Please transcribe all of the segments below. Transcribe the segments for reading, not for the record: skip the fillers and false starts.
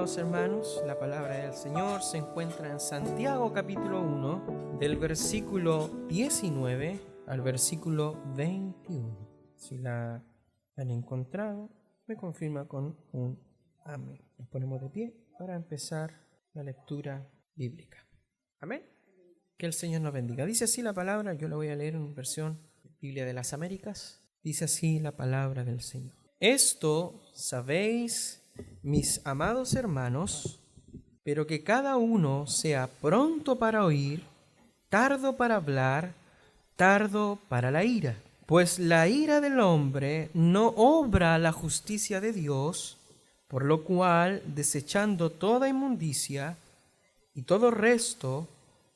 amados hermanos, la palabra del Señor se encuentra en Santiago capítulo 1, del versículo 19 al versículo 21. Si la han encontrado, me confirma con un amén. Nos ponemos de pie para empezar la lectura bíblica. Amén. Que el Señor nos bendiga. Dice así la palabra, yo la voy a leer en versión Biblia de las Américas. Dice así la palabra del Señor. Esto sabéis, mis amados hermanos, pero que cada uno sea pronto para oír, tardo para hablar, tardo para la ira. Pues la ira del hombre no obra la justicia de Dios, por lo cual, desechando toda inmundicia y todo resto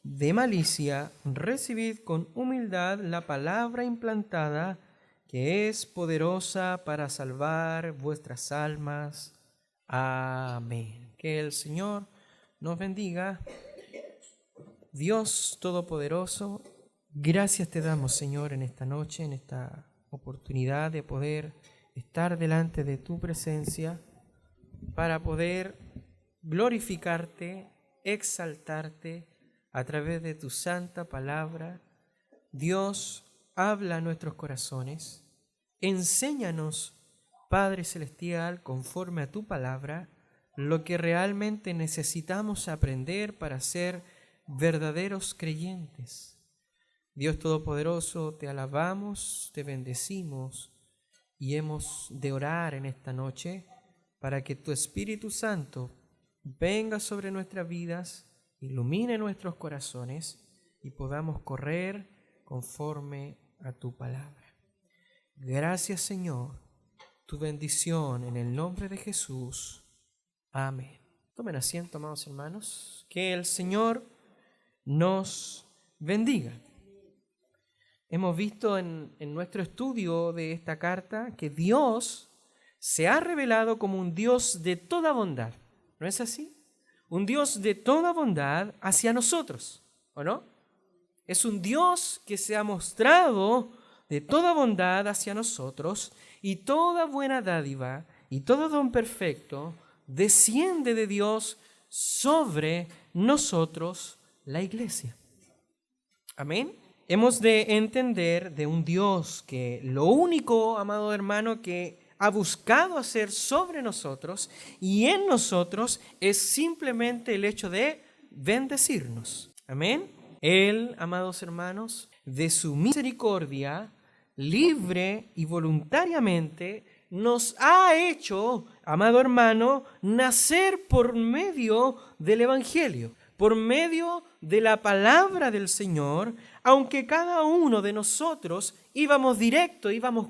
de malicia, recibid con humildad la palabra implantada, que es poderosa para salvar vuestras almas. Amén. Que el Señor nos bendiga. Dios Todopoderoso, gracias te damos, Señor, en esta noche, en esta oportunidad de poder estar delante de tu presencia para poder glorificarte, exaltarte a través de tu santa palabra. Dios, habla a nuestros corazones. Enséñanos, Padre Celestial, conforme a tu palabra, lo que realmente necesitamos aprender para ser verdaderos creyentes. Dios Todopoderoso, te alabamos, te bendecimos y hemos de orar en esta noche para que tu Espíritu Santo venga sobre nuestras vidas, ilumine nuestros corazones y podamos correr conforme a tu palabra. Gracias, Señor, tu bendición en el nombre de Jesús. Amén. Tomen asiento, amados hermanos. Que el Señor nos bendiga. Hemos visto en nuestro estudio de esta carta que Dios se ha revelado como un Dios de toda bondad. ¿No es así? Un Dios de toda bondad hacia nosotros, ¿o no? Es un Dios que se ha mostrado de toda bondad hacia nosotros, y toda buena dádiva y todo don perfecto desciende de Dios sobre nosotros, la iglesia. Amén. Hemos de entender de un Dios que lo único, amado hermano, que ha buscado hacer sobre nosotros y en nosotros es simplemente el hecho de bendecirnos. Amén. Él, amados hermanos, de su misericordia, libre y voluntariamente, nos ha hecho, amado hermano, nacer por medio del Evangelio, por medio de la palabra del Señor, aunque cada uno de nosotros íbamos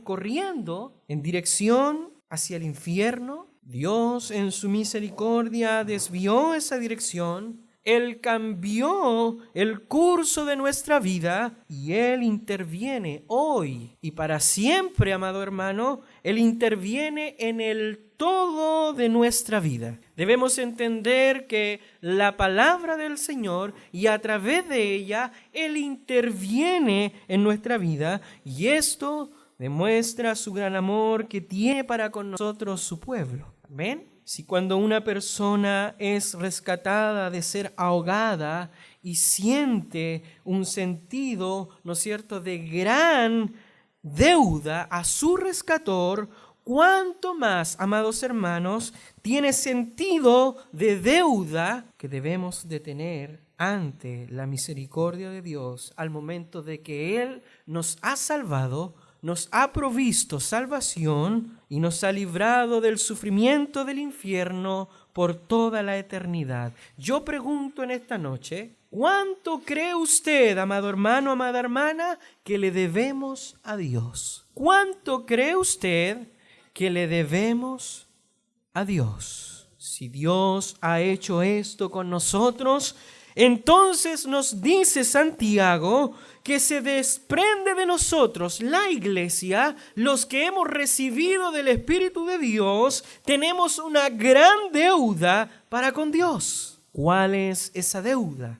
corriendo en dirección hacia el infierno. Dios en su misericordia desvió esa dirección. Él cambió el curso de nuestra vida y Él interviene hoy y para siempre, amado hermano. Él interviene en el todo de nuestra vida. Debemos entender que la palabra del Señor y a través de ella Él interviene en nuestra vida, y esto demuestra su gran amor que tiene para con nosotros, su pueblo. Amén. Si cuando una persona es rescatada de ser ahogada y siente un sentido, ¿no es cierto?, de gran deuda a su rescator, cuánto más, amados hermanos, tiene sentido de deuda que debemos de tener ante la misericordia de Dios al momento de que Él nos ha salvado, nos ha provisto salvación y nos ha librado del sufrimiento del infierno por toda la eternidad. Yo pregunto en esta noche, ¿cuánto cree usted, amado hermano, amada hermana, que le debemos a Dios? ¿Cuánto cree usted que le debemos a Dios? Si Dios ha hecho esto con nosotros, entonces nos dice Santiago que se desprende de nosotros, la iglesia, los que hemos recibido del Espíritu de Dios, tenemos una gran deuda para con Dios. ¿Cuál es esa deuda?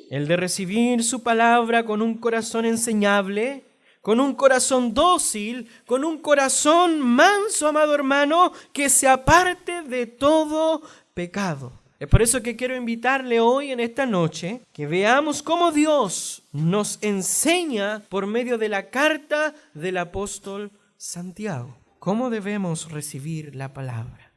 El de recibir su palabra con un corazón enseñable, con un corazón dócil, con un corazón manso, amado hermano, que se aparte de todo pecado. Es por eso que quiero invitarle hoy en esta noche que veamos cómo Dios nos enseña por medio de la carta del apóstol Santiago. ¿Cómo debemos recibir la palabra?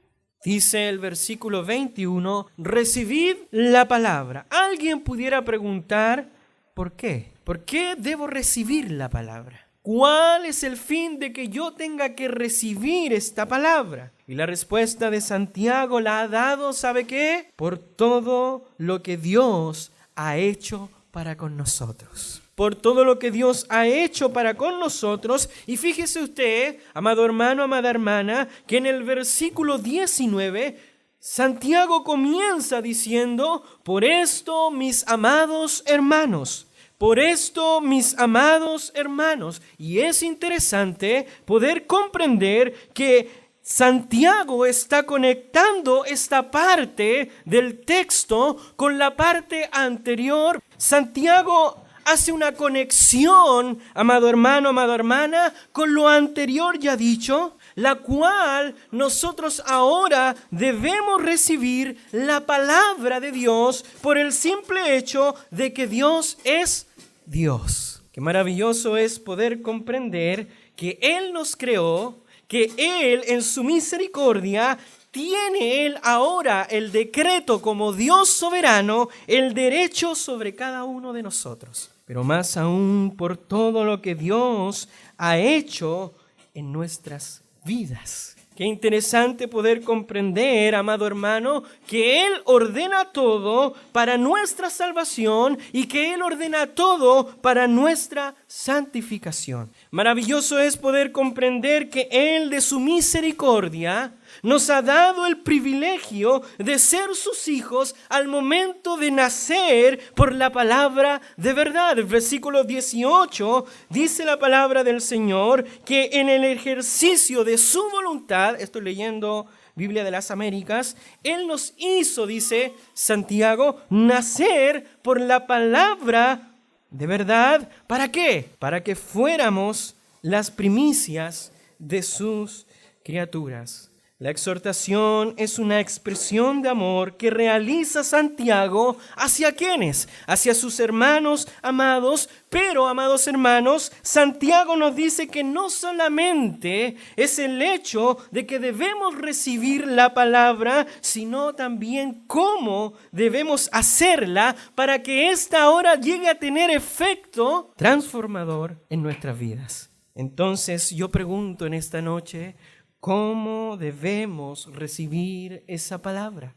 Dice el versículo 21, recibid la palabra. Alguien pudiera preguntar, ¿por qué? ¿Por qué debo recibir la palabra? ¿Cuál es el fin de que yo tenga que recibir esta palabra? Y la respuesta de Santiago la ha dado, ¿sabe qué? Por todo lo que Dios ha hecho para con nosotros. Por todo lo que Dios ha hecho para con nosotros. Y fíjese usted, amado hermano, amada hermana, que en el versículo 19, Santiago comienza diciendo, por esto, mis amados hermanos. Por esto, mis amados hermanos. Y es interesante poder comprender que Santiago está conectando esta parte del texto con la parte anterior. Santiago hace una conexión, amado hermano, amada hermana, con lo anterior ya dicho, la cual nosotros ahora debemos recibir la palabra de Dios por el simple hecho de que Dios es Dios. Qué maravilloso es poder comprender que Él nos creó, que Él en su misericordia tiene Él ahora el decreto como Dios soberano, el derecho sobre cada uno de nosotros. Pero más aún por todo lo que Dios ha hecho en nuestras vidas. Qué interesante poder comprender, amado hermano, que Él ordena todo para nuestra salvación y que Él ordena todo para nuestra santificación. Maravilloso es poder comprender que Él de su misericordia nos ha dado el privilegio de ser sus hijos al momento de nacer por la palabra de verdad. El versículo 18 dice la palabra del Señor que en el ejercicio de su voluntad, estoy leyendo Biblia de las Américas, Él nos hizo, dice Santiago, nacer por la palabra de verdad. ¿Para qué? Para que fuéramos las primicias de sus criaturas. La exhortación es una expresión de amor que realiza Santiago ¿hacia quiénes? Hacia sus hermanos amados, pero amados hermanos, Santiago nos dice que no solamente es el hecho de que debemos recibir la palabra, sino también cómo debemos hacerla para que ésta ahora llegue a tener efecto transformador en nuestras vidas. Entonces yo pregunto en esta noche, ¿cómo debemos recibir esa palabra?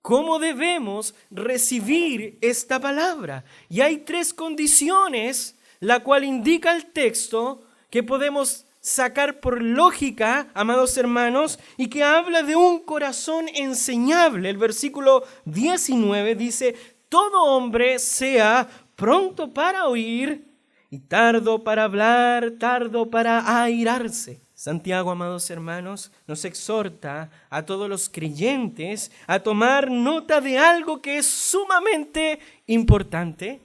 ¿Cómo debemos recibir esta palabra? Y hay 3 condiciones, la cual indica el texto, que podemos sacar por lógica, amados hermanos, y que habla de un corazón enseñable. El versículo 19 dice, todo hombre sea pronto para oír y tardo para hablar, tardo para airarse. Santiago, amados hermanos, nos exhorta a todos los creyentes a tomar nota de algo que es sumamente importante.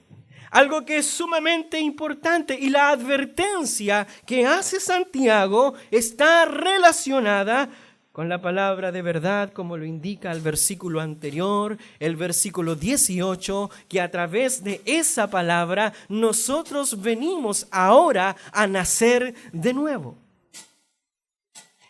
Algo que es sumamente importante, y la advertencia que hace Santiago está relacionada con la palabra de verdad, como lo indica el versículo anterior, el versículo 18, que a través de esa palabra nosotros venimos ahora a nacer de nuevo.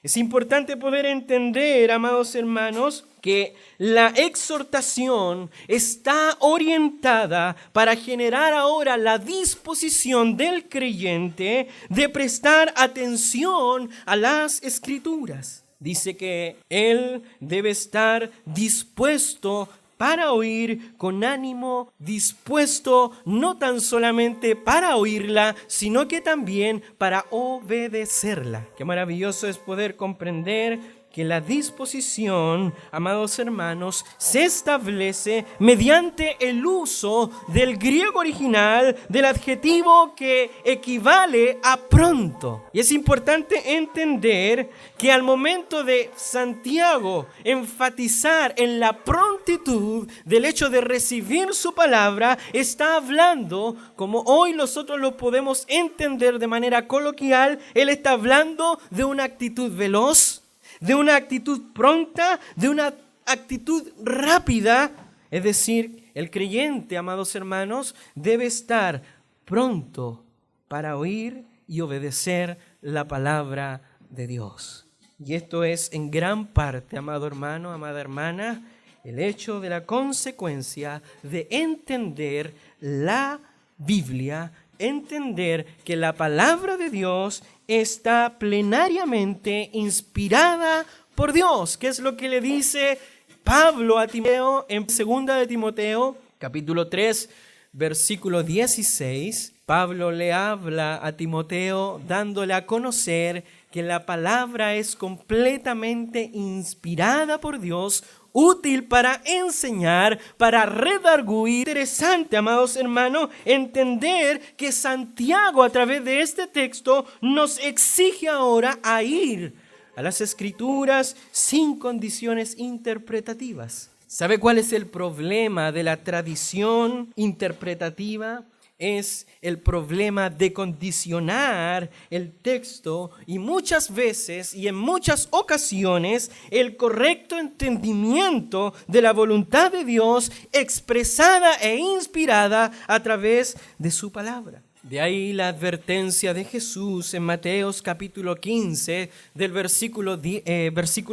Es importante poder entender, amados hermanos, que la exhortación está orientada para generar ahora la disposición del creyente de prestar atención a las Escrituras. Dice que él debe estar dispuesto para oír, con ánimo dispuesto, no tan solamente para oírla, sino que también para obedecerla. Qué maravilloso es poder comprender que la disposición, amados hermanos, se establece mediante el uso del griego original del adjetivo que equivale a pronto. Y es importante entender que al momento de Santiago enfatizar en la prontitud del hecho de recibir su palabra, está hablando, como hoy nosotros lo podemos entender de manera coloquial, él está hablando de una actitud veloz, de una actitud pronta, de una actitud rápida, es decir, el creyente, amados hermanos, debe estar pronto para oír y obedecer la palabra de Dios. Y esto es en gran parte, amado hermano, amada hermana, el hecho de la consecuencia de entender la Biblia, entender que la palabra de Dios está plenariamente inspirada por Dios, que es lo que le dice Pablo a Timoteo en 2 de Timoteo, capítulo 3, versículo 16. Pablo le habla a Timoteo dándole a conocer que la palabra es completamente inspirada por Dios, útil para enseñar, para redarguir. Interesante, amados hermanos, entender que Santiago a través de este texto nos exige ahora a ir a las Escrituras sin condiciones interpretativas. ¿Sabe cuál es el problema de la tradición interpretativa? Es el problema de condicionar el texto y muchas veces y en muchas ocasiones el correcto entendimiento de la voluntad de Dios expresada e inspirada a través de su palabra. De ahí la advertencia de Jesús en Mateos capítulo 15, del versículo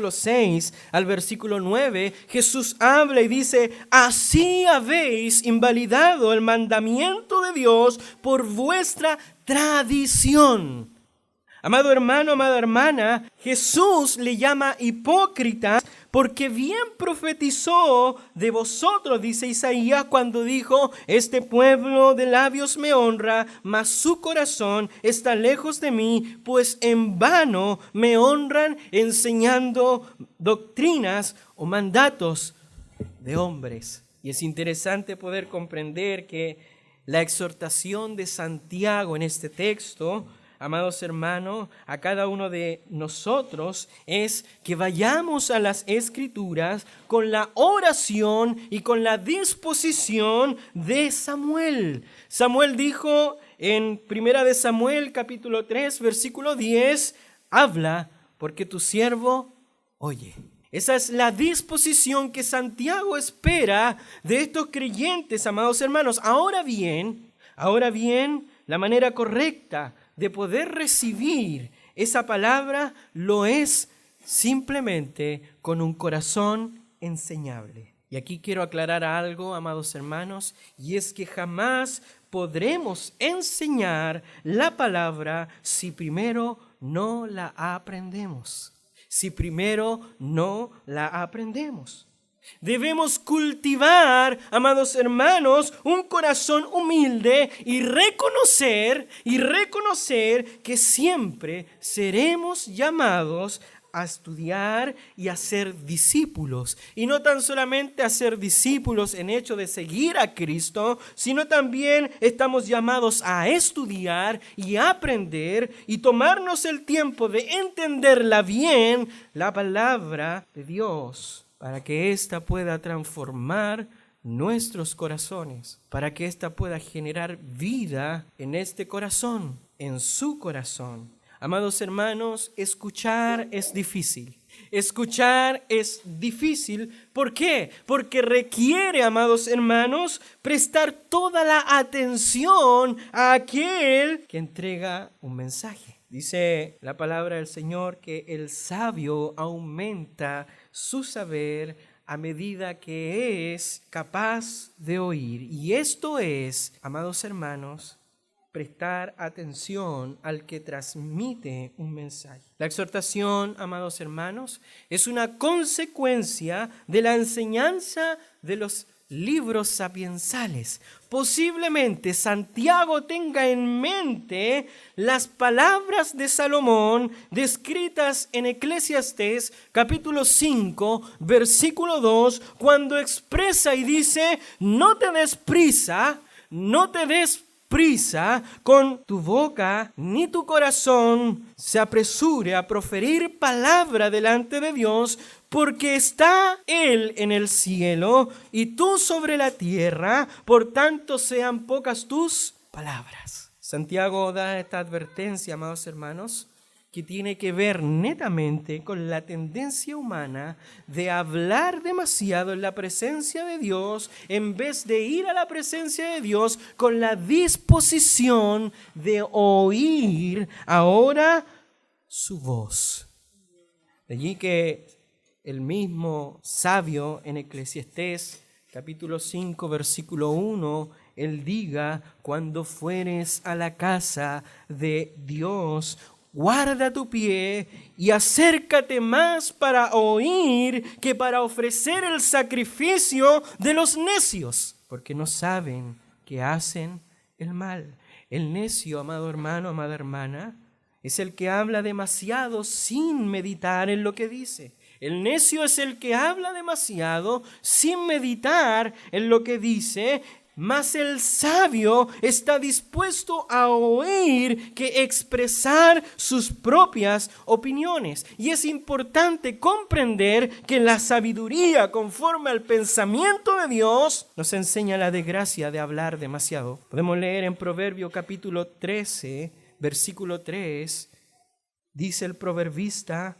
6 al versículo 9. Jesús habla y dice: así habéis invalidado el mandamiento de Dios por vuestra tradición. Amado hermano, amada hermana, Jesús le llama hipócritas porque bien profetizó de vosotros, dice Isaías, cuando dijo: este pueblo de labios me honra, mas su corazón está lejos de mí, pues en vano me honran enseñando doctrinas o mandatos de hombres. Y es interesante poder comprender que la exhortación de Santiago en este texto, amados hermanos, a cada uno de nosotros es que vayamos a las Escrituras con la oración y con la disposición de Samuel. Samuel dijo en 1 de Samuel capítulo 3 versículo 10, habla porque tu siervo oye. Esa es la disposición que Santiago espera de estos creyentes, amados hermanos. Ahora bien, la manera correcta de poder recibir esa palabra lo es simplemente con un corazón enseñable. Y aquí quiero aclarar algo, amados hermanos, y es que jamás podremos enseñar la palabra si primero no la aprendemos. Debemos cultivar, amados hermanos, un corazón humilde y reconocer que siempre seremos llamados a estudiar y a ser discípulos. Y no tan solamente a ser discípulos en hecho de seguir a Cristo, sino también estamos llamados a estudiar y aprender y tomarnos el tiempo de entenderla bien, la palabra de Dios, para que ésta pueda transformar nuestros corazones, para que ésta pueda generar vida en este corazón, en su corazón. Amados hermanos, escuchar es difícil. ¿Por qué? Porque requiere, amados hermanos, prestar toda la atención a aquel que entrega un mensaje. Dice la palabra del Señor que el sabio aumenta su saber a medida que es capaz de oír. Y esto es, amados hermanos, prestar atención al que transmite un mensaje. La exhortación, amados hermanos, es una consecuencia de la enseñanza de los libros sapiensales. Posiblemente Santiago tenga en mente las palabras de Salomón descritas en Eclesiastés capítulo 5 versículo 2, cuando expresa y dice: no te des prisa con tu boca, ni tu corazón se apresure a proferir palabra delante de Dios, porque está Él en el cielo y tú sobre la tierra, por tanto sean pocas tus palabras. Santiago da esta advertencia, amados hermanos, que tiene que ver netamente con la tendencia humana de hablar demasiado en la presencia de Dios en vez de ir a la presencia de Dios con la disposición de oír ahora su voz. De allí que el mismo sabio en Eclesiastés capítulo 5 versículo 1 él diga: cuando fueres a la casa de Dios, guarda tu pie y acércate más para oír que para ofrecer el sacrificio de los necios, porque no saben que hacen el mal. El necio, amado hermano, amada hermana, es el que habla demasiado sin meditar en lo que dice. El necio es el que habla demasiado sin meditar en lo que dice. Mas el sabio está dispuesto a oír que expresar sus propias opiniones. Y es importante comprender que la sabiduría, conforme al pensamiento de Dios, nos enseña la desgracia de hablar demasiado. Podemos leer en Proverbio capítulo 13, versículo 3, dice el proverbista: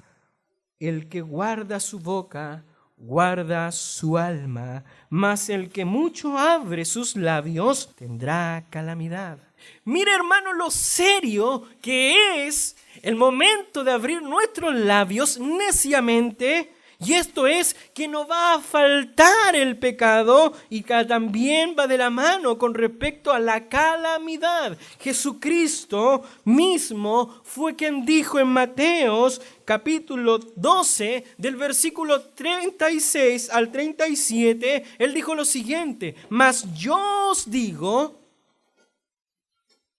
el que guarda su boca, guarda su alma, mas el que mucho abre sus labios tendrá calamidad. Mira, hermano, lo serio que es el momento de abrir nuestros labios neciamente. Y esto es que no va a faltar el pecado y que también va de la mano con respecto a la calamidad. Jesucristo mismo fue quien dijo en Mateos capítulo 12 del versículo 36 al 37, Él dijo lo siguiente: mas yo os digo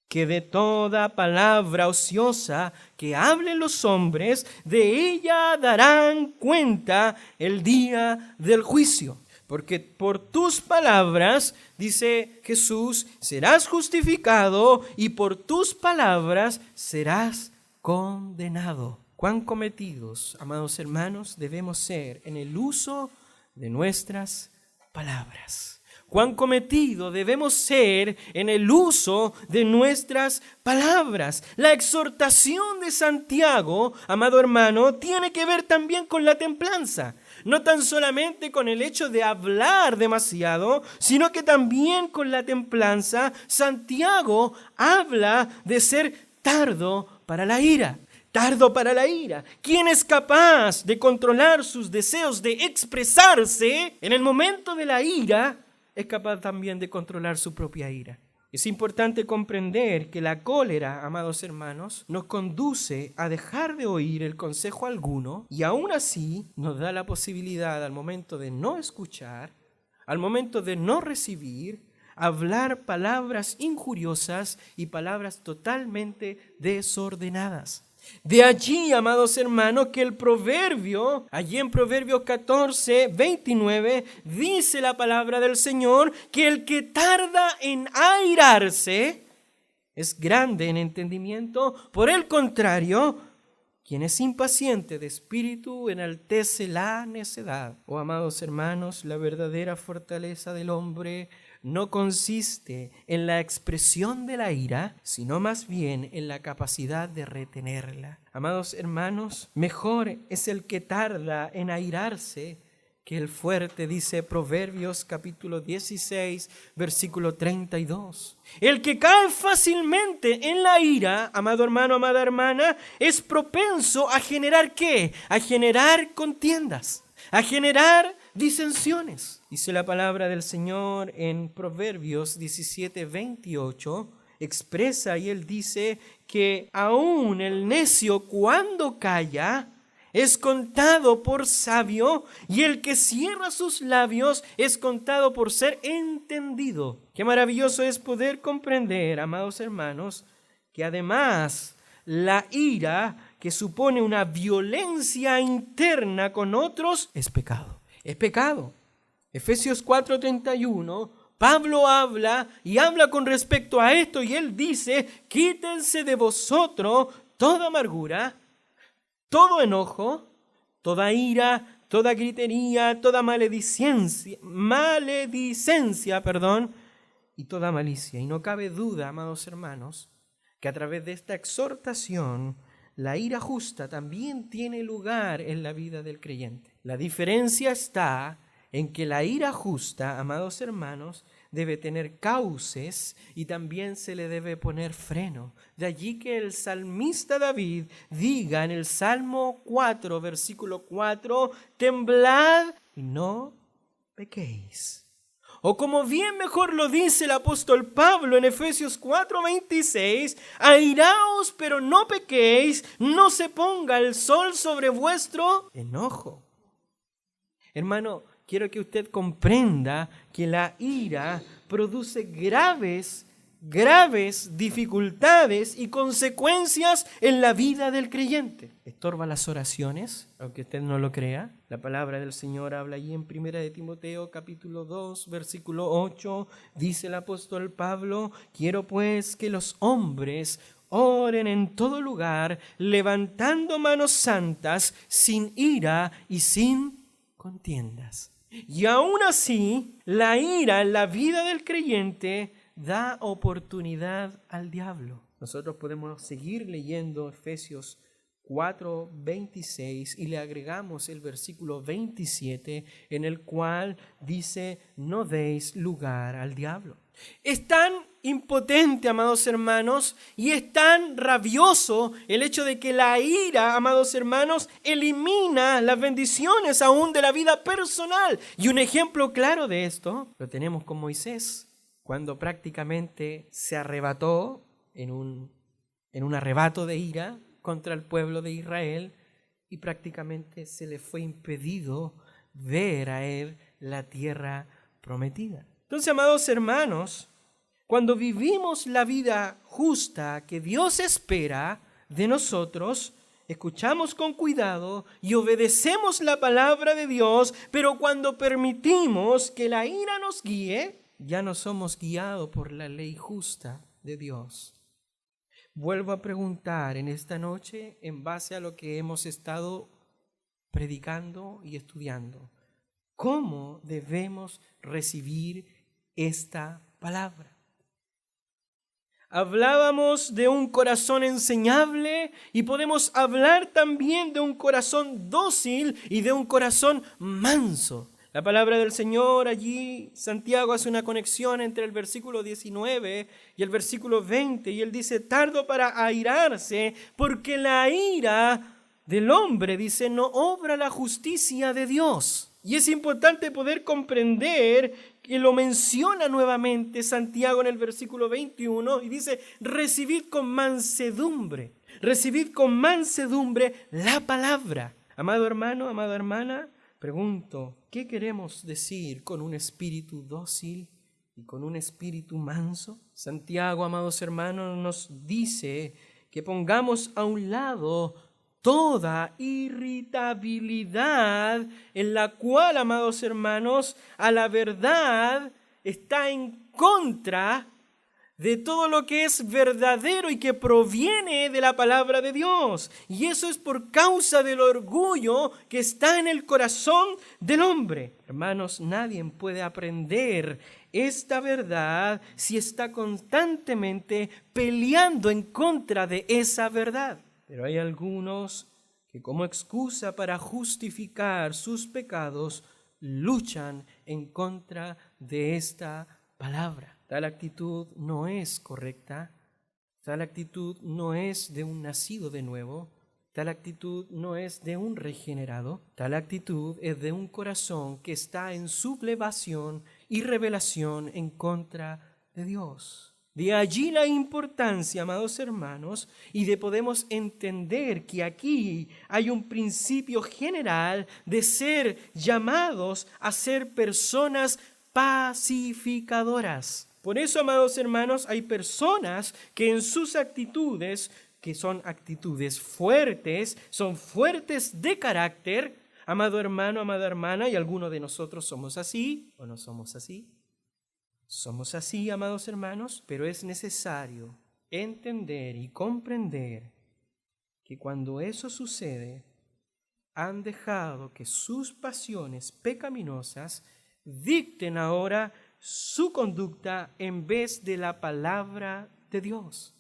que de toda palabra ociosa que hablen los hombres, de ella darán cuenta el día del juicio. Porque por tus palabras, dice Jesús, serás justificado y por tus palabras serás condenado. Cuán cometidos, amados hermanos, debemos ser en el uso de nuestras palabras. Cuán cometido debemos ser en el uso de nuestras palabras. La exhortación de Santiago, amado hermano, tiene que ver también con la templanza. No tan solamente con el hecho de hablar demasiado, sino que también con la templanza. Santiago habla de ser tardo para la ira. Tardo para la ira. ¿Quién es capaz de controlar sus deseos de expresarse en el momento de la ira? Es capaz también de controlar su propia ira. Es importante comprender que la cólera, amados hermanos, nos conduce a dejar de oír el consejo alguno y aún así nos da la posibilidad al momento de no escuchar, al momento de no recibir, hablar palabras injuriosas y palabras totalmente desordenadas. De allí, amados hermanos, que el proverbio, allí en Proverbios 14, 29, dice la palabra del Señor que el que tarda en airarse es grande en entendimiento. Por el contrario, quien es impaciente de espíritu enaltece la necedad. Oh, amados hermanos, la verdadera fortaleza del hombre no consiste en la expresión de la ira, sino más bien en la capacidad de retenerla. Amados hermanos, mejor es el que tarda en airarse que el fuerte, dice Proverbios capítulo 16, versículo 32. El que cae fácilmente en la ira, amado hermano, amada hermana, es propenso a generar ¿qué? A generar contiendas, a generar disensiones. Dice la palabra del Señor en Proverbios 17, 28, expresa y él dice que aún el necio cuando calla es contado por sabio y el que cierra sus labios es contado por ser entendido. Qué maravilloso es poder comprender, amados hermanos, que además la ira, que supone una violencia interna con otros, es pecado. Es pecado. Efesios 4:31, Pablo habla con respecto a esto y él dice: quítense de vosotros toda amargura, todo enojo, toda ira, toda gritería, toda maledicencia, y toda malicia. Y no cabe duda, amados hermanos, que a través de esta exhortación la ira justa también tiene lugar en la vida del creyente. La diferencia está en que la ira justa, amados hermanos, debe tener cauces y también se le debe poner freno. De allí que el salmista David diga en el Salmo 4, versículo 4, temblad y no pequéis. O como bien mejor lo dice el apóstol Pablo en Efesios 4:26, airaos pero no pequéis, no se ponga el sol sobre vuestro enojo. Hermano, quiero que usted comprenda que la ira produce graves dificultades y consecuencias en la vida del creyente. Estorba las oraciones, aunque usted no lo crea. La palabra del Señor habla allí en 1 de Timoteo capítulo 2, versículo 8. Dice el apóstol Pablo, quiero pues que los hombres oren en todo lugar, levantando manos santas, sin ira y sin contiendas. Y aún así, la ira en la vida del creyente da oportunidad al diablo. Nosotros podemos seguir leyendo Efesios 4:26 y le agregamos el versículo 27 en el cual dice, no deis lugar al diablo. Es tan impotente, amados hermanos, y es tan rabioso el hecho de que la ira, amados hermanos, elimina las bendiciones aún de la vida personal. Y un ejemplo claro de esto lo tenemos con Moisés, cuando prácticamente se arrebató en un arrebato de ira contra el pueblo de Israel y prácticamente se le fue impedido ver a él la tierra prometida. Entonces, amados hermanos, cuando vivimos la vida justa que Dios espera de nosotros, escuchamos con cuidado y obedecemos la palabra de Dios, pero cuando permitimos que la ira nos guíe, ya no somos guiados por la ley justa de Dios. Vuelvo a preguntar en esta noche, en base a lo que hemos estado predicando y estudiando, ¿cómo debemos recibir esta palabra? Hablábamos de un corazón enseñable y podemos hablar también de un corazón dócil y de un corazón manso. La palabra del Señor allí, Santiago hace una conexión entre el versículo 19 y el versículo 20 y él dice, tardo para airarse porque la ira del hombre, dice, no obra la justicia de Dios. Y es importante poder comprender que lo menciona nuevamente Santiago en el versículo 21 y dice, recibid con mansedumbre la palabra. Amado hermano, amada hermana, pregunto, ¿qué queremos decir con un espíritu dócil y con un espíritu manso? Santiago, amados hermanos, nos dice que pongamos a un lado toda irritabilidad en la cual, amados hermanos, a la verdad está en contra de todo lo que es verdadero y que proviene de la palabra de Dios. Y eso es por causa del orgullo que está en el corazón del hombre. Hermanos, nadie puede aprender esta verdad si está constantemente peleando en contra de esa verdad. Pero hay algunos que como excusa para justificar sus pecados luchan en contra de esta palabra. Tal actitud no es correcta, tal actitud no es de un nacido de nuevo, tal actitud no es de un regenerado, tal actitud es de un corazón que está en sublevación y rebelación en contra de Dios. De allí la importancia, amados hermanos, y de podemos entender que aquí hay un principio general de ser llamados a ser personas pacificadoras. Por eso, amados hermanos, hay personas que en sus actitudes, que son actitudes fuertes, son fuertes de carácter. Amado hermano, amada hermana, y algunos de nosotros somos así o no somos así. Somos así, amados hermanos, pero es necesario entender y comprender que cuando eso sucede, han dejado que sus pasiones pecaminosas dicten ahora su conducta en vez de la palabra de Dios.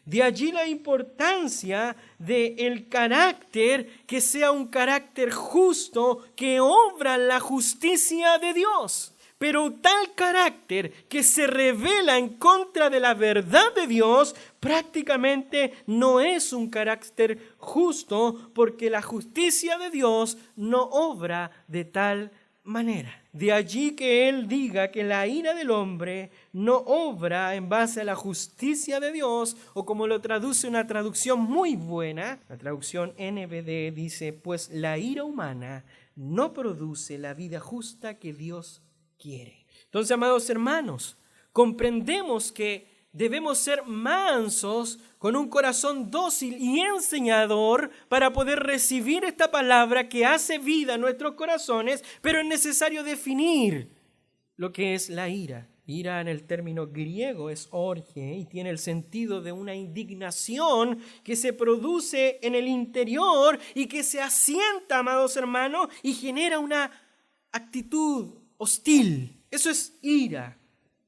De allí la importancia del carácter que sea un carácter justo que obra la justicia de Dios. Pero tal carácter que se revela en contra de la verdad de Dios prácticamente no es un carácter justo, porque la justicia de Dios no obra de tal manera. De allí que Él diga que la ira del hombre no obra en base a la justicia de Dios, o como lo traduce una traducción muy buena, la traducción NBD dice: pues la ira humana no produce la vida justa que Dios quiere. Entonces, amados hermanos, comprendemos que debemos ser mansos, con un corazón dócil y enseñador, para poder recibir esta palabra que hace vida a nuestros corazones, pero es necesario definir lo que es la ira. Ira en el término griego es orge y tiene el sentido de una indignación que se produce en el interior y que se asienta, amados hermanos, y genera una actitud hostil. Eso es ira.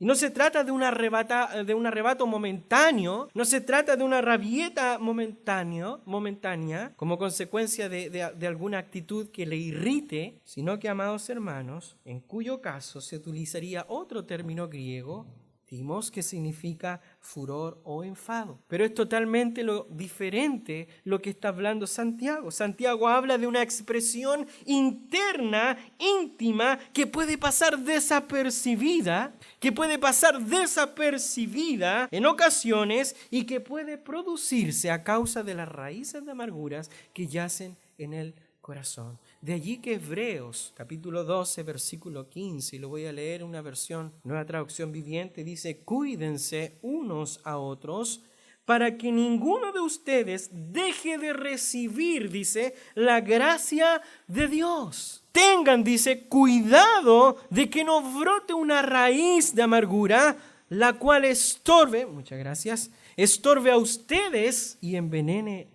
Y no se trata de un arrebato momentáneo, no se trata de una rabieta momentánea, como consecuencia de alguna actitud que le irrite, sino que, amados hermanos, en cuyo caso se utilizaría otro término griego, timos, que significa furor o enfado. Pero es totalmente diferente lo que está hablando Santiago. Santiago habla de una expresión interna, íntima, que puede pasar desapercibida, en ocasiones, y que puede producirse a causa de las raíces de amarguras que yacen en el corazón. De allí que Hebreos, capítulo 12, versículo 15, y lo voy a leer en una versión, nueva traducción viviente, dice: cuídense unos a otros para que ninguno de ustedes deje de recibir, dice, la gracia de Dios. Tengan, dice, cuidado de que no brote una raíz de amargura, la cual estorbe a ustedes y envenene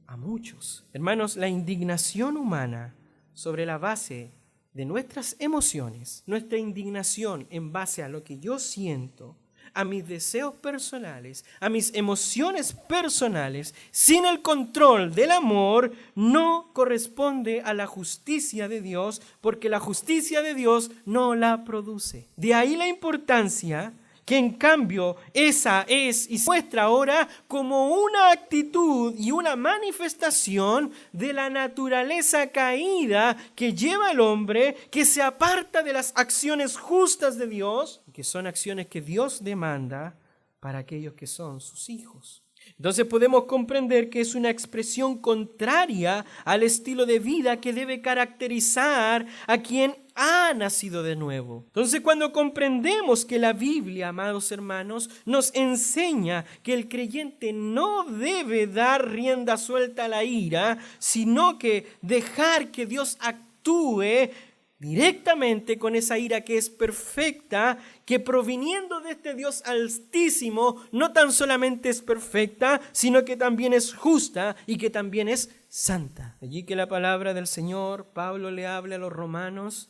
a muchos. Hermanos, la indignación humana sobre la base de nuestras emociones, nuestra indignación en base a lo que yo siento, a mis deseos personales, a mis emociones personales, sin el control del amor, no corresponde a la justicia de Dios, porque la justicia de Dios no la produce. De ahí la importancia que en cambio esa es y se muestra ahora como una actitud y una manifestación de la naturaleza caída que lleva al hombre, que se aparta de las acciones justas de Dios, que son acciones que Dios demanda para aquellos que son sus hijos. Entonces podemos comprender que es una expresión contraria al estilo de vida que debe caracterizar a quien ha nacido de nuevo. Entonces, cuando comprendemos que la Biblia, amados hermanos, nos enseña que el creyente no debe dar rienda suelta a la ira, sino que dejar que Dios actúe directamente con esa ira que es perfecta, que proviniendo de este Dios altísimo, no tan solamente es perfecta, sino que también es justa y que también es santa. Allí que la palabra del Señor, Pablo le habla a los romanos,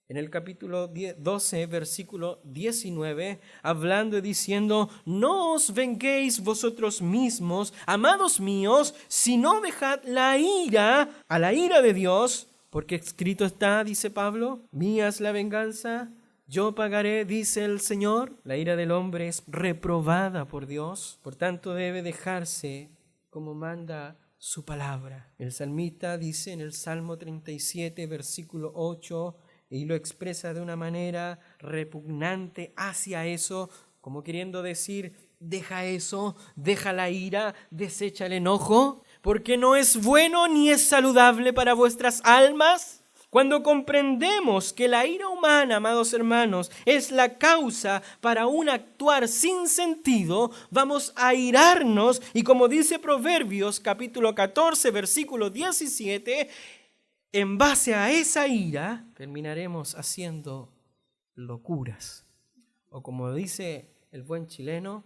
en el capítulo 12, versículo 19, hablando y diciendo: no os venguéis vosotros mismos, amados míos, sino dejad la ira a la ira de Dios, porque escrito está, dice Pablo: mía es la venganza, yo pagaré, dice el Señor. La ira del hombre es reprobada por Dios, por tanto debe dejarse como manda su palabra. El salmista dice en el Salmo 37, versículo 8, y lo expresa de una manera repugnante hacia eso, como queriendo decir: deja eso, deja la ira, desecha el enojo, porque no es bueno ni es saludable para vuestras almas. Cuando comprendemos que la ira humana, amados hermanos, es la causa para un actuar sin sentido, vamos a airarnos, y como dice Proverbios capítulo 14, versículo 17, en base a esa ira terminaremos haciendo locuras. O como dice el buen chileno,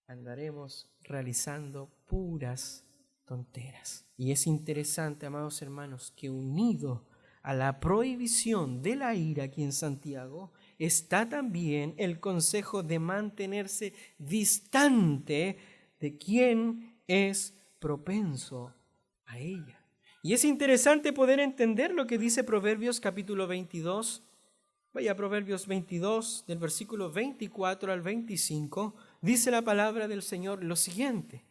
andaremos realizando puras tonteras. Y es interesante, amados hermanos, que unido a la prohibición de la ira aquí en Santiago, está también el consejo de mantenerse distante de quién es propenso a ella. Y es interesante poder entender lo que dice Proverbios capítulo 22. Vaya a Proverbios 22, del versículo 24 al 25, dice la palabra del Señor lo siguiente: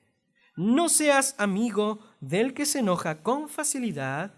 no seas amigo del que se enoja con facilidad,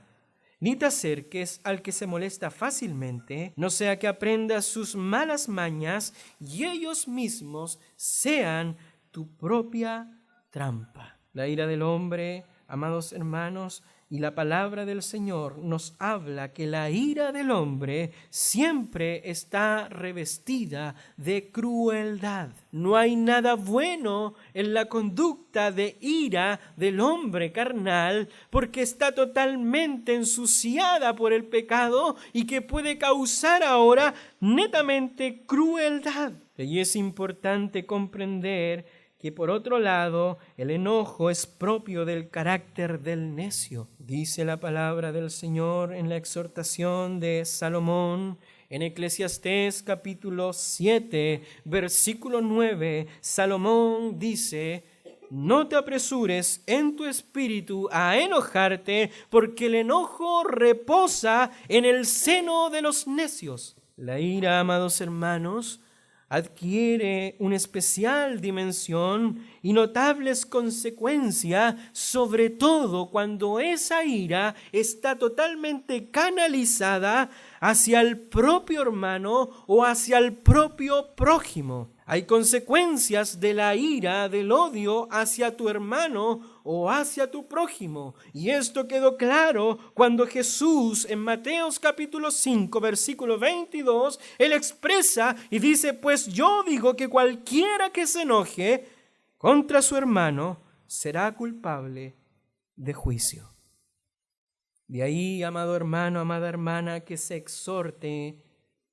ni te acerques al que se molesta fácilmente, no sea que aprendas sus malas mañas y ellos mismos sean tu propia trampa. La ira del hombre, amados hermanos, y la palabra del Señor nos habla que la ira del hombre siempre está revestida de crueldad. No hay nada bueno en la conducta de ira del hombre carnal, porque está totalmente ensuciada por el pecado y que puede causar ahora netamente crueldad. Y es importante comprender que por otro lado, el enojo es propio del carácter del necio. Dice la palabra del Señor en la exhortación de Salomón, en Eclesiastés capítulo 7, versículo 9, Salomón dice: no te apresures en tu espíritu a enojarte, porque el enojo reposa en el seno de los necios. La ira, amados hermanos, adquiere una especial dimensión y notables consecuencias, sobre todo cuando esa ira está totalmente canalizada hacia el propio hermano o hacia el propio prójimo. Hay consecuencias de la ira, del odio hacia tu hermano o hacia tu prójimo. Y esto quedó claro cuando Jesús en Mateos capítulo 5, versículo 22, Él expresa y dice: pues yo digo que cualquiera que se enoje contra su hermano será culpable de juicio. De ahí, amado hermano, amada hermana, que se exhorte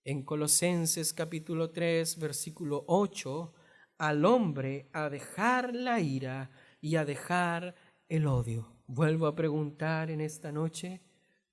en Colosenses capítulo 3, versículo 8, al hombre a dejar la ira y a dejar el odio. Vuelvo a preguntar en esta noche,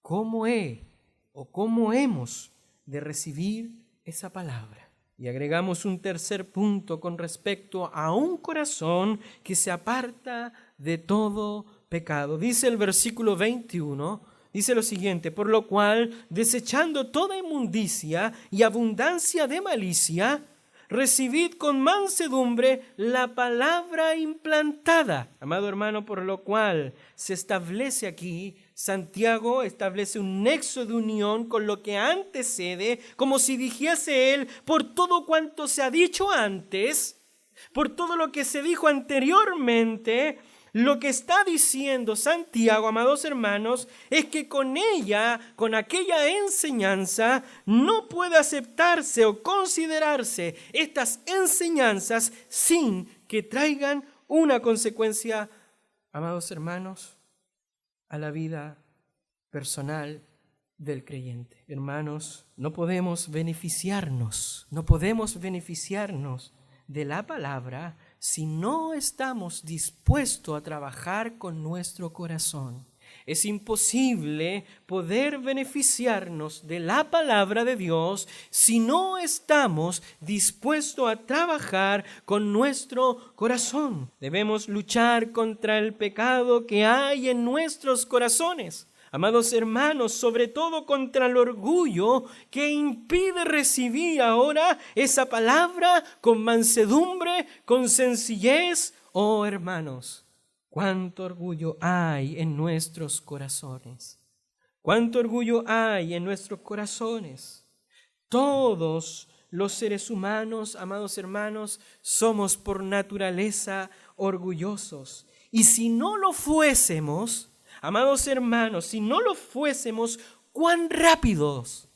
¿cómo hemos de recibir esa palabra? Y agregamos un tercer punto con respecto a un corazón que se aparta de todo pecado. Dice el versículo 21, dice lo siguiente: por lo cual, desechando toda inmundicia y abundancia de malicia, recibid con mansedumbre la palabra implantada. Amado hermano, por lo cual se establece aquí, Santiago establece un nexo de unión con lo que antecede, como si dijese él: por todo cuanto se ha dicho antes, por todo lo que se dijo anteriormente, lo que está diciendo Santiago, amados hermanos, es que con ella, con aquella enseñanza, no puede aceptarse o considerarse estas enseñanzas sin que traigan una consecuencia, amados hermanos, a la vida personal del creyente. Hermanos, no podemos beneficiarnos de la palabra si no estamos dispuestos a trabajar con nuestro corazón. Es imposible poder beneficiarnos de la palabra de Dios si no estamos dispuestos a trabajar con nuestro corazón. Debemos luchar contra el pecado que hay en nuestros corazones. Amados hermanos, sobre todo contra el orgullo que impide recibir ahora esa palabra con mansedumbre, con sencillez. Oh hermanos, cuánto orgullo hay en nuestros corazones. Cuánto orgullo hay en nuestros corazones. Todos los seres humanos, amados hermanos, somos por naturaleza orgullosos. Y si no lo fuésemos, amados hermanos, si no lo fuésemos, cuán rápidos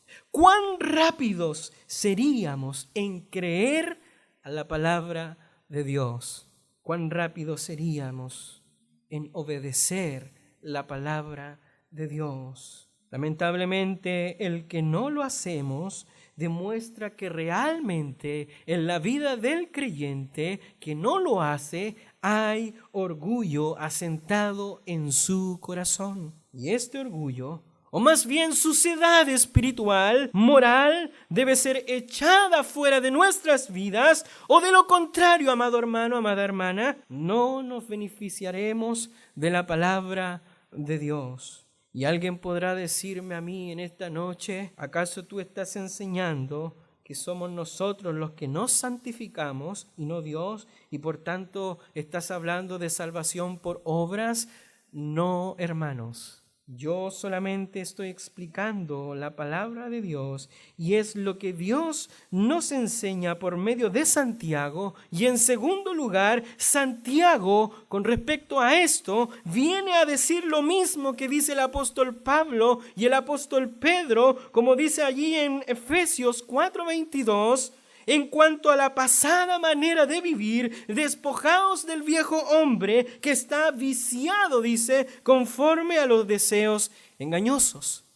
seríamos en creer a la palabra de Dios. Cuán rápidos seríamos en obedecer la palabra de Dios. Lamentablemente, el que no lo hacemos demuestra que realmente en la vida del creyente que no lo hace, hay orgullo asentado en su corazón. Y este orgullo o más bien suciedad espiritual, moral, debe ser echada fuera de nuestras vidas, o de lo contrario, amado hermano, amada hermana, no nos beneficiaremos de la palabra de Dios. Y alguien podrá decirme a mí en esta noche, ¿acaso tú estás enseñando que somos nosotros los que nos santificamos y no Dios, y por tanto estás hablando de salvación por obras? No, hermanos. Yo solamente estoy explicando la palabra de Dios, y es lo que Dios nos enseña por medio de Santiago. Y en segundo lugar, Santiago, con respecto a esto, viene a decir lo mismo que dice el apóstol Pablo y el apóstol Pedro, como dice allí en Efesios 4:22. En cuanto a la pasada manera de vivir, despojaos del viejo hombre que está viciado, dice, conforme a los deseos engañosos.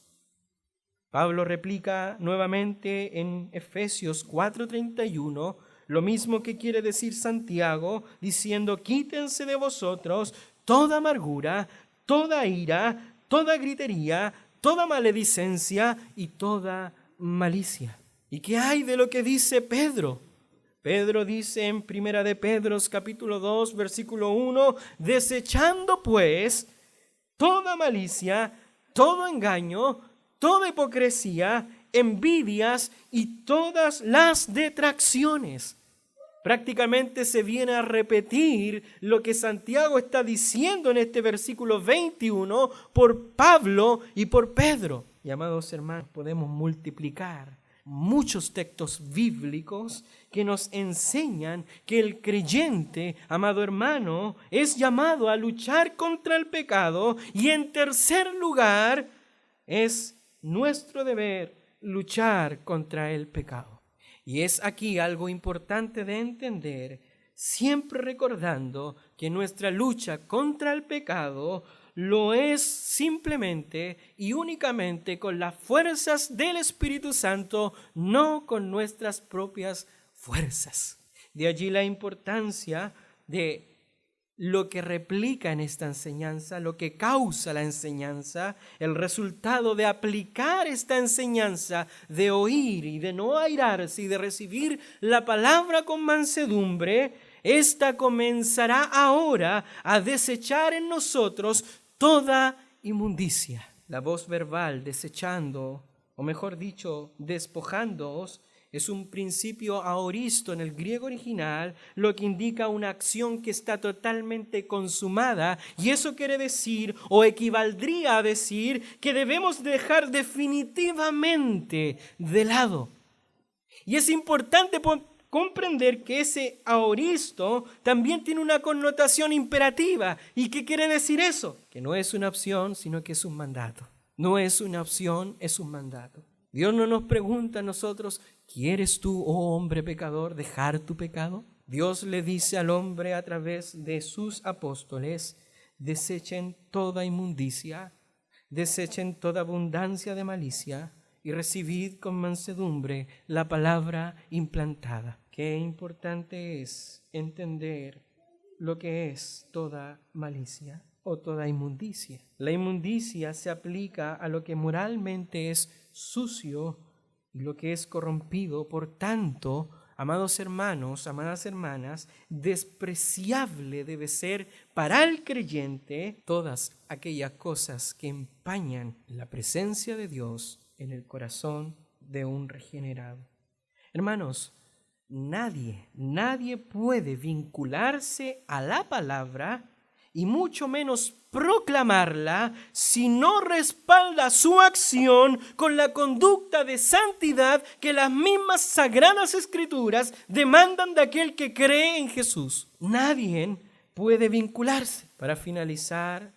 Pablo replica nuevamente en Efesios 4:31, lo mismo que quiere decir Santiago, diciendo, quítense de vosotros toda amargura, toda ira, toda gritería, toda maledicencia y toda malicia. ¿Y qué hay de lo que dice Pedro? Pedro dice en Primera de Pedro, capítulo 2, versículo 1, desechando pues toda malicia, todo engaño, toda hipocresía, envidias y todas las detracciones. Prácticamente se viene a repetir lo que Santiago está diciendo en este versículo 21 por Pablo y por Pedro. Y amados hermanos, podemos multiplicar muchos textos bíblicos que nos enseñan que el creyente, amado hermano, es llamado a luchar contra el pecado, y en tercer lugar es nuestro deber luchar contra el pecado. Y es aquí algo importante de entender, siempre recordando que nuestra lucha contra el pecado lo es simplemente y únicamente con las fuerzas del Espíritu Santo, no con nuestras propias fuerzas. De allí la importancia de lo que replica en esta enseñanza, lo que causa la enseñanza, el resultado de aplicar esta enseñanza, de oír y de no airarse y de recibir la palabra con mansedumbre. Esta comenzará ahora a desechar en nosotros toda inmundicia. La voz verbal desechando, o mejor dicho, despojándoos, es un principio aoristo en el griego original, lo que indica una acción que está totalmente consumada, y eso quiere decir, o equivaldría a decir, que debemos dejar definitivamente de lado. Y es importante comprender que ese aoristo también tiene una connotación imperativa. ¿Y qué quiere decir eso? Que no es una opción, sino que es un mandato. No es una opción, es un mandato. Dios no nos pregunta a nosotros, ¿quieres tú, oh hombre pecador, dejar tu pecado? Dios le dice al hombre a través de sus apóstoles, desechen toda inmundicia, desechen toda abundancia de malicia y recibid con mansedumbre la palabra implantada. Qué importante es entender lo que es toda malicia o toda inmundicia. La inmundicia se aplica a lo que moralmente es sucio y lo que es corrompido. Por tanto, amados hermanos, amadas hermanas, despreciable debe ser para el creyente todas aquellas cosas que empañan la presencia de Dios en el corazón de un regenerado. Hermanos, nadie puede vincularse a la palabra y mucho menos proclamarla si no respalda su acción con la conducta de santidad que las mismas sagradas escrituras demandan de aquel que cree en Jesús. Nadie puede vincularse. Para finalizar,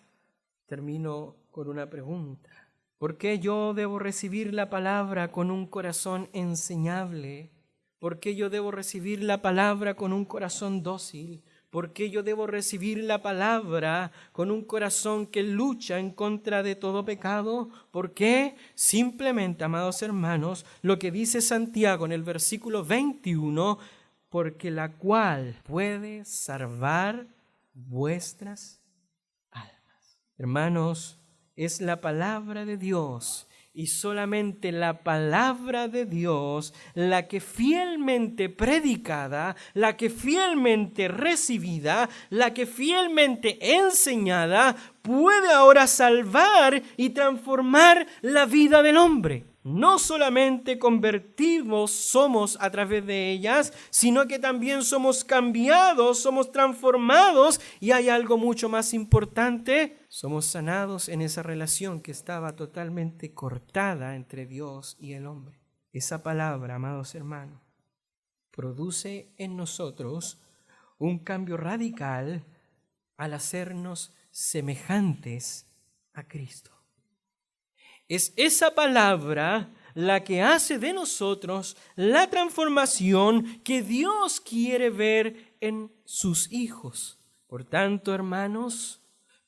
termino con una pregunta. ¿Por qué yo debo recibir la palabra con un corazón enseñable? ¿Por qué yo debo recibir la palabra con un corazón dócil? ¿Por qué yo debo recibir la palabra con un corazón que lucha en contra de todo pecado? ¿Por qué? Simplemente, amados hermanos, lo que dice Santiago en el versículo 21, porque la cual puede salvar vuestras almas. Hermanos, es la palabra de Dios, y solamente la palabra de Dios, la que fielmente predicada, la que fielmente recibida, la que fielmente enseñada, puede ahora salvar y transformar la vida del hombre. No solamente convertidos somos a través de ellas, sino que también somos cambiados, somos transformados, y hay algo mucho más importante: somos sanados en esa relación que estaba totalmente cortada entre Dios y el hombre. Esa palabra, amados hermanos, produce en nosotros un cambio radical al hacernos semejantes a Cristo. Es esa palabra la que hace de nosotros la transformación que Dios quiere ver en sus hijos. Por tanto, hermanos,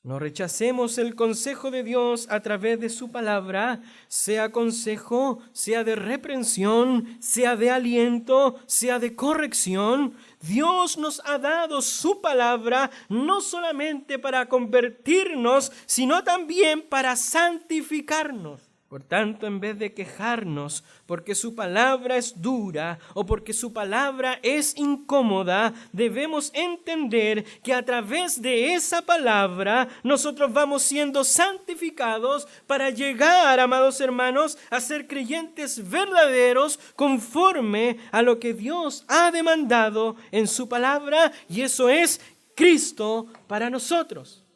no rechacemos el consejo de Dios a través de su palabra, sea consejo, sea de reprensión, sea de aliento, sea de corrección. Dios nos ha dado su palabra no solamente para convertirnos, sino también para santificarnos. Por tanto, en vez de quejarnos porque su palabra es dura o porque su palabra es incómoda, debemos entender que a través de esa palabra nosotros vamos siendo santificados para llegar, amados hermanos, a ser creyentes verdaderos conforme a lo que Dios ha demandado en su palabra, y eso es Cristo para nosotros,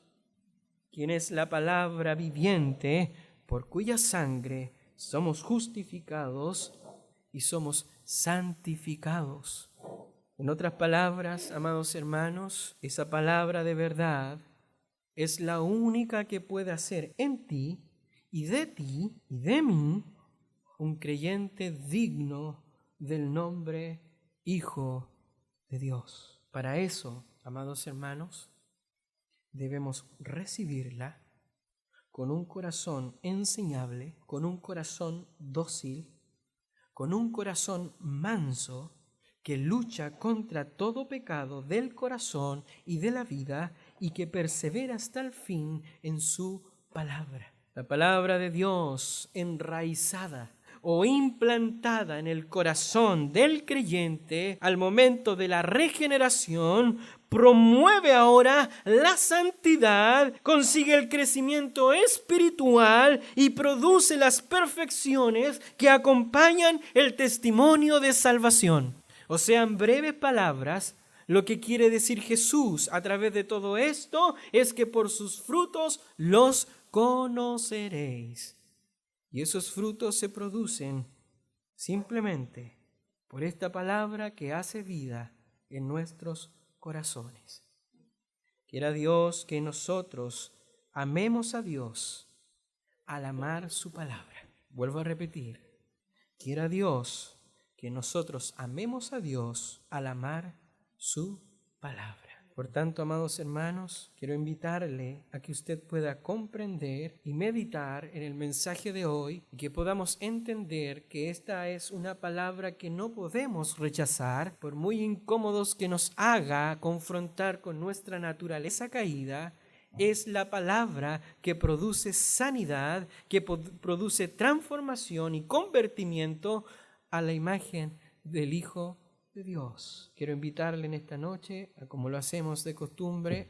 quien es la palabra viviente, por cuya sangre somos justificados y somos santificados. En otras palabras, amados hermanos, esa palabra de verdad es la única que puede hacer en ti y de mí un creyente digno del nombre Hijo de Dios. Para eso, amados hermanos, debemos recibirla con un corazón enseñable, con un corazón dócil, con un corazón manso que lucha contra todo pecado del corazón y de la vida y que persevera hasta el fin en su palabra. La palabra de Dios enraizada o implantada en el corazón del creyente al momento de la regeneración promueve ahora la santidad, consigue el crecimiento espiritual y produce las perfecciones que acompañan el testimonio de salvación. O sea, en breves palabras, lo que quiere decir Jesús a través de todo esto es que por sus frutos los conoceréis. Y esos frutos se producen simplemente por esta palabra que hace vida en nuestros corazones. Quiera Dios que nosotros amemos a Dios al amar su palabra. Vuelvo a repetir, quiera Dios que nosotros amemos a Dios al amar su palabra. Por tanto, amados hermanos, quiero invitarle a que usted pueda comprender y meditar en el mensaje de hoy y que podamos entender que esta es una palabra que no podemos rechazar, por muy incómodos que nos haga confrontar con nuestra naturaleza caída. Es la palabra que produce sanidad, que produce transformación y convertimiento a la imagen del Hijo de Dios. Quiero invitarle en esta noche, a como lo hacemos de costumbre,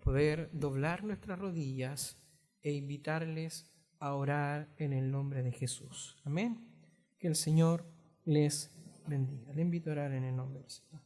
poder doblar nuestras rodillas e invitarles a orar en el nombre de Jesús. Amén. Que el Señor les bendiga. Le invito a orar en el nombre del Señor.